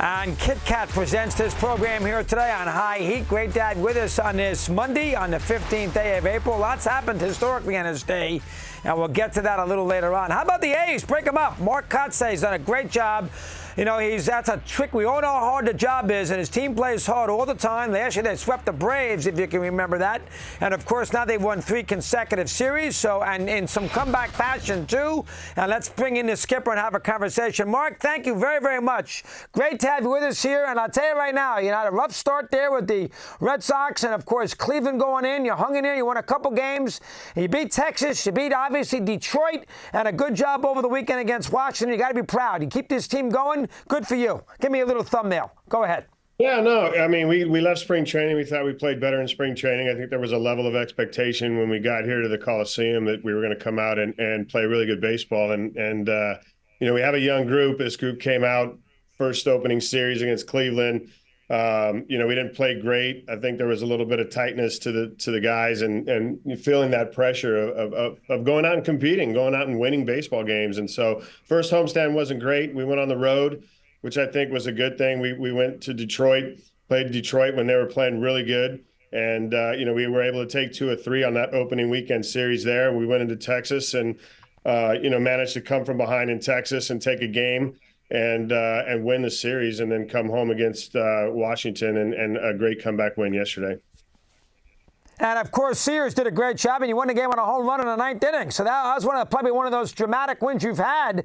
And Kit Kat presents this program here today on High Heat. Great to have with us on this Monday, on the 15th day of April. Lots happened historically on this day, and we'll get to that a little later on. How about the A's? Break them up. Mark Kotsay has done a great job. You know, that's a trick. We all know how hard the job is, and his team plays hard all the time. Last year they swept the Braves, if you can remember that. And, of course, now they've won 3 consecutive series, and in some comeback fashion, too. And let's bring in the skipper and have a conversation. Mark, thank you very, very much. Great to have you with us here. And I'll tell you right now, you had a rough start there with the Red Sox and, of course, Cleveland going in. You hung in there. You won a couple games. You beat Texas. You beat, obviously, Detroit. And a good job over the weekend against Washington. You got to be proud. You keep this team going. Good for you. Give me a little thumbnail. Go ahead. Yeah, no, I mean, we left spring training. We thought we played better in spring training. I think there was a level of expectation when we got here to the Coliseum that we were going to come out and play really good baseball. And you know, we have a young group. This group came out first opening series against Cleveland. You know, we didn't play great. I think there was a little bit of tightness to the guys and feeling that pressure of going out and competing, going out and winning baseball games. And so first homestand wasn't great. We went on the road, which I think was a good thing. We went to Detroit, played Detroit when they were playing really good. And, you know, we were able to take 2 or 3 on that opening weekend series there. We went into Texas and, you know, managed to come from behind in Texas and take a game and win the series and then come home against Washington and a great comeback win yesterday. And, of course, Sears did a great job, and you won the game on a home run in the 9th inning. So that was probably one of those dramatic wins you've had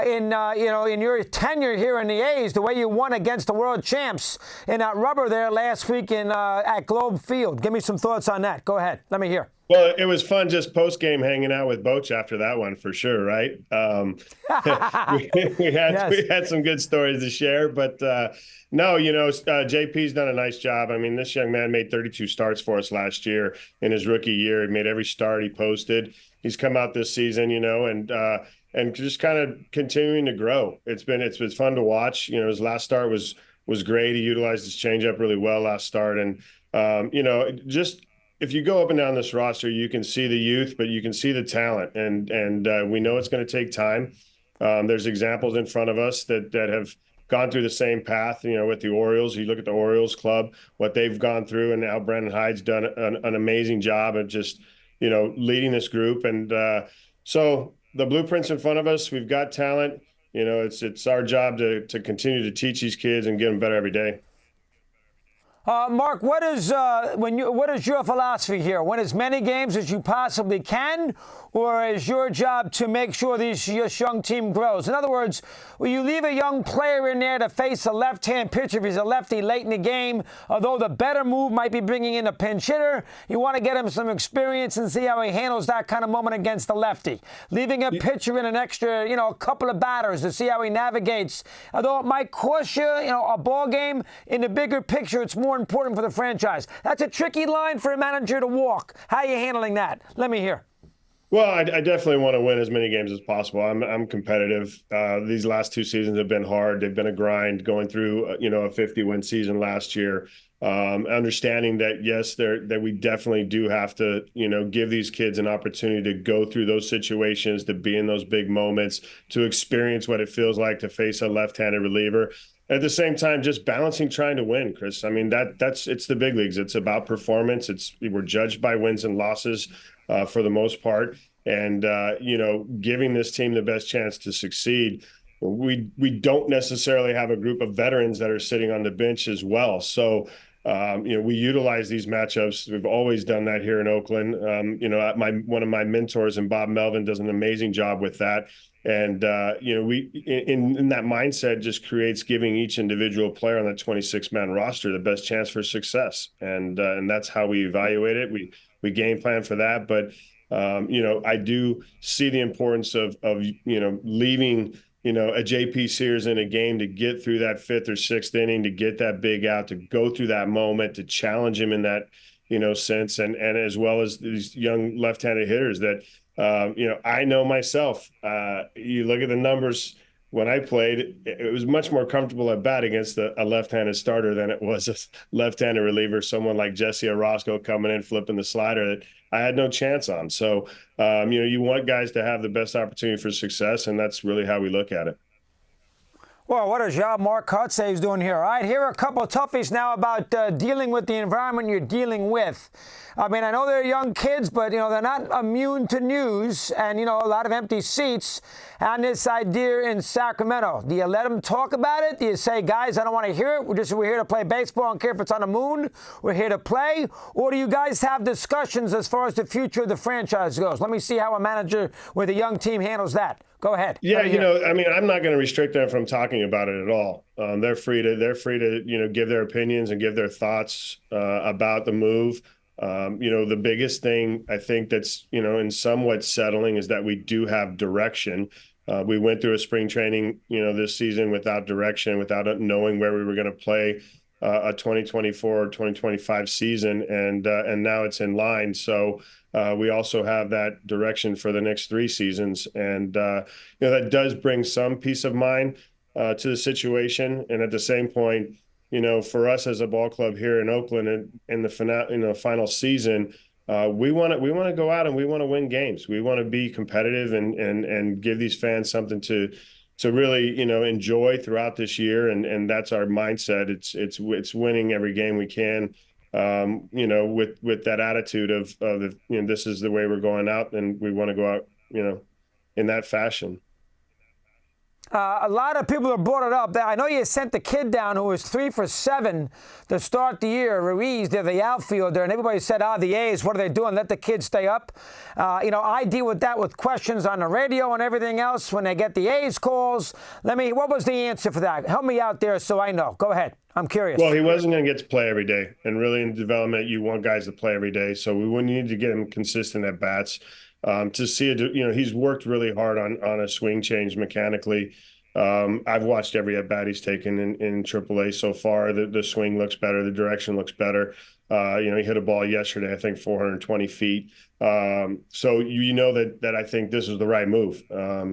in your tenure here in the A's, the way you won against the world champs in that rubber there last week at Globe Field. Give me some thoughts on that. Go ahead. Let me hear. Well, it was fun just post-game hanging out with Boch after that one, for sure, right? We had some good stories to share, but no, you know, JP's done a nice job. I mean, this young man made 32 starts for us last year in his rookie year. He made every start he posted. He's come out this season, you know, and just kind of continuing to grow. It's been fun to watch. You know, his last start was great. He utilized his changeup really well last start, and you know, just. If you go up and down this roster, you can see the youth, but you can see the talent, and we know it's going to take time. There's examples in front of us that have gone through the same path. You know, with the Orioles, you look at the Orioles club, what they've gone through, and now Brendan Hyde's done an amazing job of just, you know, leading this group. And so the blueprint's in front of us. We've got talent. You know, it's our job to continue to teach these kids and get them better every day. Mark, what is your philosophy here? Win as many games as you possibly can, or is your job to make sure this young team grows? In other words, will you leave a young player in there to face a left-hand pitcher if he's a lefty late in the game? Although the better move might be bringing in a pinch hitter, you want to get him some experience and see how he handles that kind of moment against the lefty. Leaving a pitcher in an extra, you know, a couple of batters to see how he navigates. Although it might cost you, you know, a ball game, in the bigger picture, it's more important for the franchise. That's a tricky line for a manager to walk. How are you handling that? Let me hear. Well, I definitely want to win as many games as possible. I'm competitive. These last 2 seasons have been hard. They've been a grind going through, you know, a 50-win season last year. Understanding that, yes, that we definitely do have to, you know, give these kids an opportunity to go through those situations, to be in those big moments, to experience what it feels like to face a left-handed reliever. At the same time, just balancing trying to win, Chris. I mean, it's the big leagues. It's about performance. We're judged by wins and losses for the most part. And, you know, giving this team the best chance to succeed. We don't necessarily have a group of veterans that are sitting on the bench as well. So, you know, we utilize these matchups. We've always done that here in Oakland. You know, one of my mentors, and Bob Melvin, does an amazing job with that. And, you know, we in that mindset just creates giving each individual player on that 26-man roster the best chance for success. And that's how we evaluate it. We game plan for that. But, you know, I do see the importance of you know, leaving, you know, a JP Sears in a game to get through that 5th or 6th inning, to get that big out, to go through that moment, to challenge him in that, you know, sense. And as well as these young left-handed hitters that, you know, I know myself, you look at the numbers when I played, it was much more comfortable at bat against a left-handed starter than it was a left-handed reliever, someone like Jesse Orozco coming in, flipping the slider that I had no chance on. So, you know, you want guys to have the best opportunity for success, and that's really how we look at it. Well, what is Mark Kotsay is doing here? All right, here are a couple of toughies now about dealing with the environment you're dealing with. I mean, I know they're young kids, but, they're not immune to news and, a lot of empty seats on this idea in Sacramento. Do you let them talk about it? Do you say, guys, I don't want to hear it. We're here to play baseball. I don't care if it's on the moon. We're here to play. Or do you guys have discussions as far as the future of the franchise goes? Let me see how a manager with a young team handles that. Go ahead. Yeah, I mean, I'm not going to restrict them from talking about it at all. They're free to give their opinions and give their thoughts about the move. The biggest thing I think that's, in somewhat settling is that we do have direction. We went through a spring training, this season without direction, without knowing where we were going to play a 2024 or 2025 season. And now it's in line. So we also have that direction for the next 3 seasons. And, that does bring some peace of mind to the situation. And at the same point, for us as a ball club here in Oakland in the final season, we want to go out and we want to win games. We want to be competitive and give these fans something to really, enjoy throughout this year. And that's our mindset. It's winning every game we can, with that attitude of this is the way we're going out and we want to go out, in that fashion. A lot of people have brought it up. I know you sent the kid down who was 3 for 7 to start the year. Ruiz, they're the outfielder, and everybody said, the A's, what are they doing? Let the kid stay up. I deal with that with questions on the radio and everything else when they get the A's calls. What was the answer for that? Help me out there so I know. Go ahead. I'm curious. Well, he wasn't going to get to play every day. And really in development, you want guys to play every day. So we wouldn't need to get him consistent at bats. To see it, he's worked really hard on a swing change mechanically. I've watched every at bat he's taken in AAA so far. The swing looks better, the direction looks better. He hit a ball yesterday, I think 420 feet. So that I think this is the right move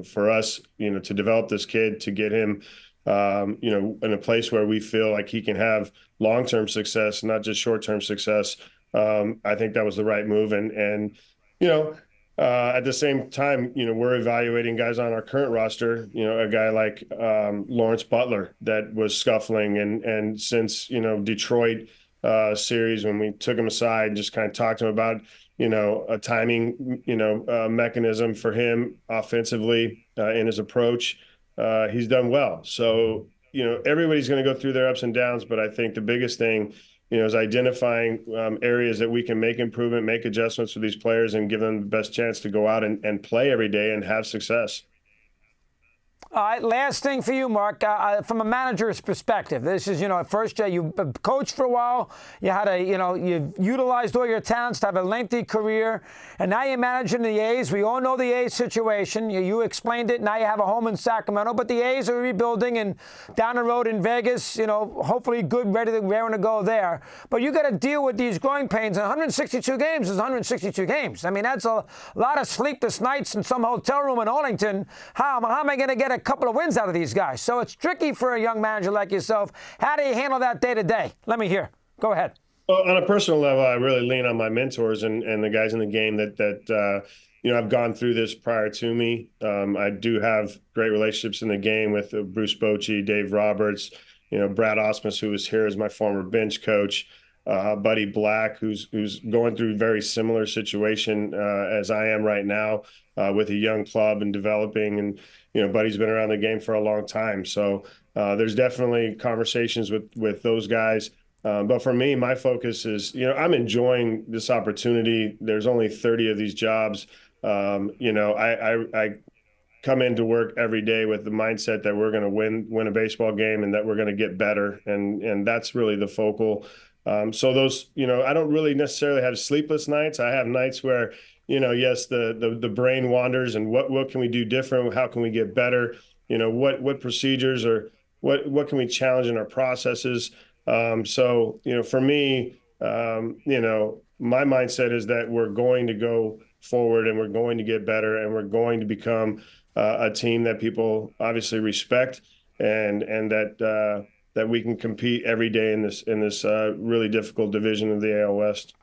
for us, to develop this kid, to get him, in a place where we feel like he can have long-term success, not just short-term success. I think that was the right move, and at the same time, we're evaluating guys on our current roster, a guy like Lawrence Butler that was scuffling. And since, Detroit series, when we took him aside and just kind of talked to him about, a timing, mechanism for him offensively in his approach, he's done well. So, everybody's going to go through their ups and downs. But I think the biggest thing is identifying areas that we can make improvement, make adjustments for these players, and give them the best chance to go out and play every day and have success. All right, last thing for you, Mark, from a manager's perspective. This is, first you coached for a while. You had you utilized all your talents to have a lengthy career. And now you're managing the A's. We all know the A's situation. You explained it. Now you have a home in Sacramento. But the A's are rebuilding, and down the road in Vegas, hopefully good, raring to go there. But you got to deal with these growing pains. And 162 games is 162 games. I mean, that's a lot of sleepless nights in some hotel room in Arlington. How am I going to get a couple of wins out of these guys? So it's tricky for a young manager like yourself. How do you handle that day to day? Let me hear. Go ahead. Well, on a personal level, I really lean on my mentors and the guys in the game that I've gone through this prior to me. I do have great relationships in the game with Bruce Bochy, Dave Roberts, Brad Osmus, who was here as my former bench coach, Buddy Black, who's going through a very similar situation as I am right now with a young club and developing. And Buddy's been around the game for a long time. So there's definitely conversations with those guys. But for me, my focus is, I'm enjoying this opportunity. There's only 30 of these jobs. I come into work every day with the mindset that we're going to win a baseball game and that we're going to get better. And that's really the focal. So those, I don't really necessarily have sleepless nights. I have nights where, yes, the brain wanders and what can we do different? How can we get better? What procedures or what can we challenge in our processes? So, for me, my mindset is that we're going to go forward and we're going to get better and we're going to become a team that people obviously respect and that we can compete every day in this really difficult division of the AL West.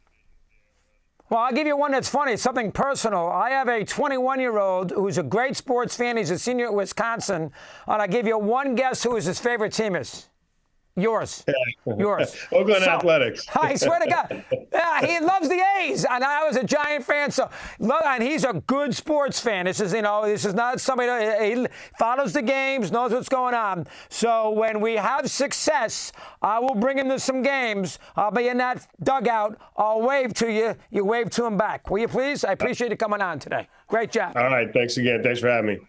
Well, I'll give you one that's funny. It's something personal. I have a 21-year-old who's a great sports fan. He's a senior at Wisconsin. And I'll give you one guess who his favorite team is. Yours. Yours. Oakland Athletics. I swear to God. Yeah, he loves the A's, and I was a Giant fan. So, and he's a good sports fan. This is not somebody he follows the games, knows what's going on. So when we have success, I will bring him to some games. I'll be in that dugout. I'll wave to you. You wave to him back. Will you please? I appreciate you coming on today. Great job. All right. Thanks again. Thanks for having me.